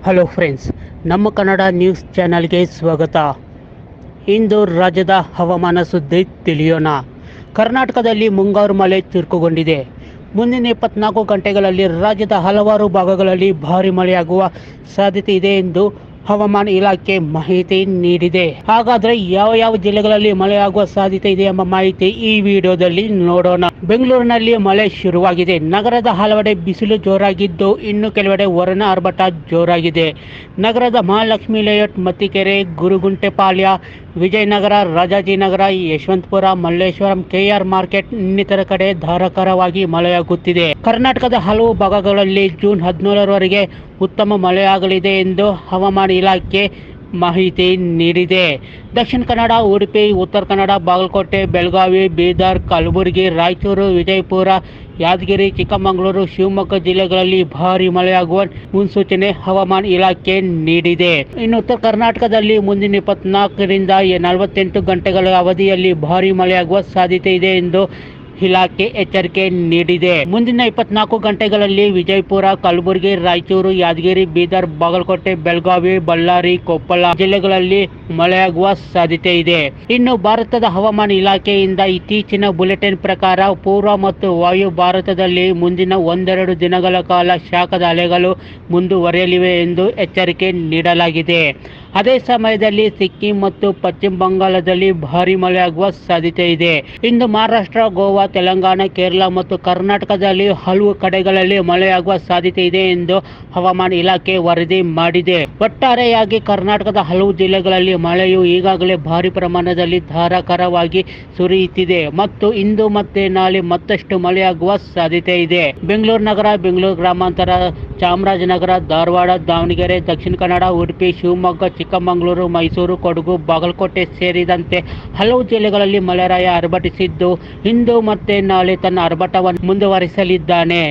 Hello friends, ನಮ್ಮ Kannada news ಚಾನಲ್ಗೆ ಸ್ವಾಗತ. ಇಂದು ರಾಜ್ಯದ ಹವಾಮಾನ ಸುದ್ದಿ ತಿಳಿಯೋಣ. ಕರ್ನಾಟಕದಲ್ಲಿ ಮುಂಗಾರು ಮಳೆ ಚುರುಕುಗೊಂಡಿದೆ. ಮುಂದಿನ 24 ಗಂಟೆಗಳಲ್ಲಿ ರಾಜ್ಯದ ಹಲವಾರು ಭಾಗಗಳಲ್ಲಿ ಭಾರೀ ಮಳೆಯಾಗುವ ಸಾಧ್ಯತೆ ಇದೆ ಎಂದು ಹವಾಮಾನ ಇಲಾಖೆ ಮಾಹಿತಿ ನೀಡಿದೆ. ಹಾಗಾದರೆ ಯಾವ ಜಿಲ್ಲೆಗಳಲ್ಲಿ ಮಳೆಯಾಗುವ ಸಾಧ್ಯತೆ ಇದೆ ಎಂಬ ಮಾಹಿತಿ ಈ ವಿಡಿಯೋದಲ್ಲಿ ನೋಡೋಣ. ಬೆಂಗಳೂರಿನಲ್ಲಿ ಮಳೆ ಶುರುವಾಗಿದೆ. ನಗರದ ಹಲವೆಡೆ ಬಿಸಿಲು ಜೋರಾಗಿದ್ದು, ಇನ್ನು ಕೆಲವೆಡೆ ವರುಣ ಆರ್ಭಟ ಜೋರಾಗಿದೆ. ನಗರದ Mahalakshmi layout, Mattikere, Guruguntepalya, Vijayanagar, Rajajinagar, Yeshwanthpur, Malleshwaram, KR market ಇನ್ನಿತರ ಕಡೆ ಧಾರಾಕಾರವಾಗಿ ಮಳೆಯಾಗುತ್ತಿದೆ. ಕರ್ನಾಟಕದ ಹಲವು ಭಾಗಗಳಲ್ಲಿ ಜೂನ್ 17ರವರೆಗೆ ಉತ್ತಮ ಮಳೆಯಾಗಲಿದೆ ಎಂದು ಹವಾಮಾನ ಇಲಾಖೆ ಮಾಹಿತಿ ನೀಡಿದೆ. ದಕ್ಷಿಣ ಕನ್ನಡ, ಉಡುಪಿ, ಉತ್ತರ ಕನ್ನಡ, ಬಾಗಲಕೋಟೆ, ಬೆಳಗಾವಿ, ಬೀದರ್, ಕಲಬುರಗಿ, ರಾಯಚೂರು, ವಿಜಯಪುರ, ಯಾದಗಿರಿ, ಚಿಕ್ಕಮಗಳೂರು, ಶಿವಮೊಗ್ಗ ಜಿಲ್ಲೆಗಳಲ್ಲಿ ಭಾರೀ ಮಳೆಯಾಗುವ ಮುನ್ಸೂಚನೆ ಹವಾಮಾನ ಇಲಾಖೆ ನೀಡಿದೆ. ಇನ್ನು ಉತ್ತರ ಕರ್ನಾಟಕದಲ್ಲಿ ಮುಂದಿನ 24ರಿಂದ 48 ಗಂಟೆಗಳ ಅವಧಿಯಲ್ಲಿ ಭಾರೀ ಮಳೆಯಾಗುವ ಸಾಧ್ಯತೆ ಇದೆ ಎಂದು ಇಲಾಖೆ ಎಚ್ಚರಿಕೆ ನೀಡಿದೆ. ಮುಂದಿನ 24 ಗಂಟೆಗಳಲ್ಲಿ ವಿಜಯಪುರ, ಕಲಬುರಗಿ, ರಾಯಚೂರು, ಯಾದಗಿರಿ, ಬೀದರ್, ಬಾಗಲಕೋಟೆ, ಬೆಳಗಾವಿ, ಬಳ್ಳಾರಿ, ಕೊಪ್ಪಳ ಜಿಲ್ಲೆಗಳಲ್ಲಿ ಮಳೆಯಾಗುವ ಸಾಧ್ಯತೆ ಇದೆ. ಇನ್ನು ಭಾರತದ ಹವಾಮಾನ ಇಲಾಖೆಯಿಂದ ಇತ್ತೀಚಿನ ಬುಲೆಟಿನ್ ಪ್ರಕಾರ ಪೂರ್ವ ಮತ್ತು ವಾಯು ಭಾರತದಲ್ಲಿ ಮುಂದಿನ 1-2 ದಿನಗಳ ಕಾಲ ಶಾಖದ ಅಲೆಗಳು ಮುಂದುವರಿಯಲಿವೆ ಎಂದು ಎಚ್ಚರಿಕೆ ನೀಡಲಾಗಿದೆ. ಅದೇ ಸಮಯದಲ್ಲಿ ಸಿಕ್ಕಿಂ ಮತ್ತು ಪಶ್ಚಿಮ ಬಂಗಾಳದಲ್ಲಿ ಭಾರೀ ಮಳೆಯಾಗುವ ಸಾಧ್ಯತೆ ಇದೆ. ಇಂದು ಮಹಾರಾಷ್ಟ್ರ, ಗೋವಾ, ತೆಲಂಗಾಣ, ಕೇರಳ ಮತ್ತು ಕರ್ನಾಟಕದಲ್ಲಿ ಹಲವು ಕಡೆಗಳಲ್ಲಿ ಮಳೆಯಾಗುವ ಸಾಧ್ಯತೆ ಇದೆ ಎಂದು ಹವಾಮಾನ ಇಲಾಖೆ ವರದಿ ಮಾಡಿದೆ. ಒಟ್ಟಾರೆಯಾಗಿ ಕರ್ನಾಟಕದ ಹಲವು ಜಿಲ್ಲೆಗಳಲ್ಲಿ ಮಳೆಯು ಈಗಾಗಲೇ ಭಾರೀ ಪ್ರಮಾಣದಲ್ಲಿ ಧಾರಾಕಾರವಾಗಿ ಸುರಿಯುತ್ತಿದೆ ಮತ್ತು ಇಂದು ಮತ್ತೆ ನಾಳೆ ಮತ್ತಷ್ಟು ಮಳೆಯಾಗುವ ಸಾಧ್ಯತೆ ಇದೆ. ಬೆಂಗಳೂರು ನಗರ, ಬೆಂಗಳೂರು ಗ್ರಾಮಾಂತರ, ಚಾಮರಾಜನಗರ, ಧಾರವಾಡ, ದಾವಣಗೆರೆ, ದಕ್ಷಿಣ ಕನ್ನಡ, ಉಡುಪಿ, ಶಿವಮೊಗ್ಗ, ಚಿಕ್ಕಮಗಳೂರು, ಮೈಸೂರು, ಕೊಡಗು, ಬಾಗಲಕೋಟೆ ಸೇರಿದಂತೆ ಹಲವು ಜಿಲ್ಲೆಗಳಲ್ಲಿ ಮಳೆರಾಯ ಆರ್ಭಟಿಸಿದ್ದು, ಇಂದು ಮತ್ತೆ ನಾಳೆ ತನ್ನ ಆರ್ಭಟವನ್ನು ಮುಂದುವರಿಸಲಿದ್ದಾನೆ.